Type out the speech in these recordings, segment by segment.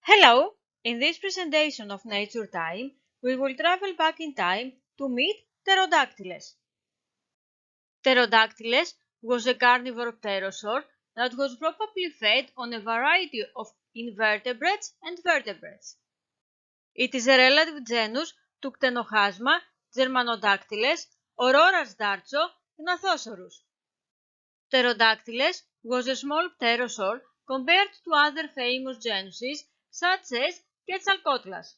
Hello! In this presentation of Nature Time, we will travel back in time to meet Pterodactylus. Pterodactylus was a carnivore pterosaur that was probably fed on a variety of invertebrates and vertebrates. It is a relative genus to Ctenochasma, Germanodactylus, Aurora's Darcho, Gnathosaurus. Pterodactylus was a small pterosaur compared to other famous genuses such as Quetzalcoatlus,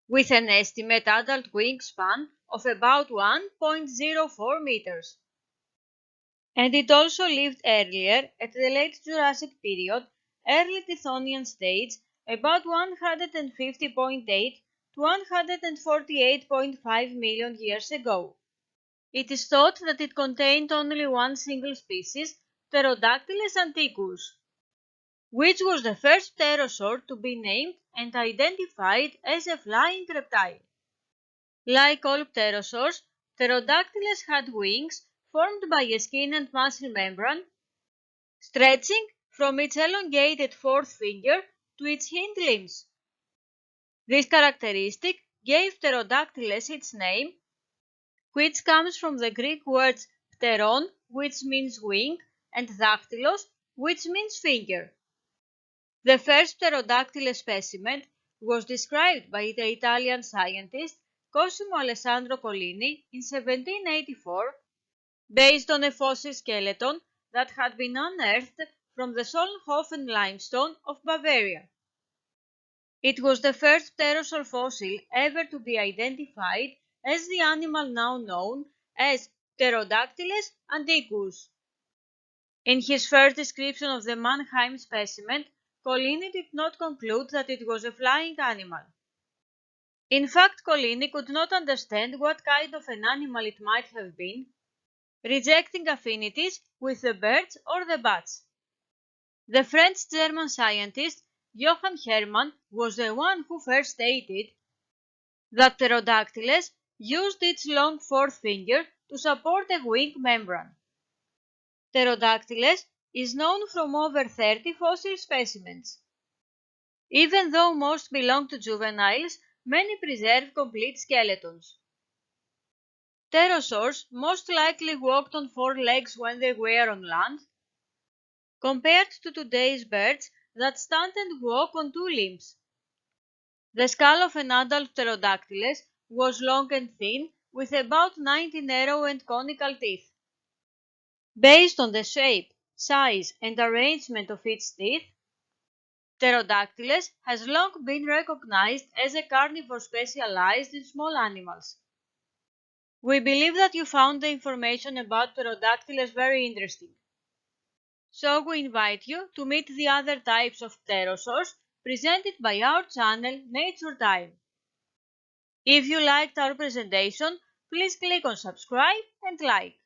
with an estimated adult wingspan of about 1.04 meters. And it also lived earlier at the late Jurassic period, early Tithonian stage, about 150.8 to 148.5 million years ago. It is thought that it contained only one single species, Pterodactylus antiquus, which was the first pterosaur to be named and identified as a flying reptile. Like all pterosaurs, Pterodactylus had wings formed by a skin and muscle membrane, stretching from its elongated fourth finger to its hind limbs. This characteristic gave Pterodactylus its name, which comes from the Greek words pteron, which means wing, and dactylos, which means finger. The first Pterodactylus specimen was described by the Italian scientist Cosimo Alessandro Collini in 1784, based on a fossil skeleton that had been unearthed from the Solnhofen limestone of Bavaria. It was the first pterosaur fossil ever to be identified as the animal now known as Pterodactylus antiquus. In his first description of the Mannheim specimen, Collini did not conclude that it was a flying animal. In fact, Collini could not understand what kind of an animal it might have been, rejecting affinities with the birds or the bats. The French-German scientist Johann Hermann was the one who first stated that Pterodactylus used its long fourth finger to support a wing membrane. Pterodactylus is known from over 30 fossil specimens. Even though most belong to juveniles, many preserve complete skeletons. Pterosaurs most likely walked on four legs when they were on land, compared to today's birds that stand and walk on two limbs. The skull of an adult Pterodactylus was long and thin, with about 90 narrow and conical teeth. Based on the shape, size, and arrangement of its teeth, Pterodactylus has long been recognized as a carnivore specialized in small animals. We believe that you found the information about Pterodactylus very interesting. So we invite you to meet the other types of pterosaurs presented by our channel Nature Time. If you liked our presentation, please click on subscribe and like.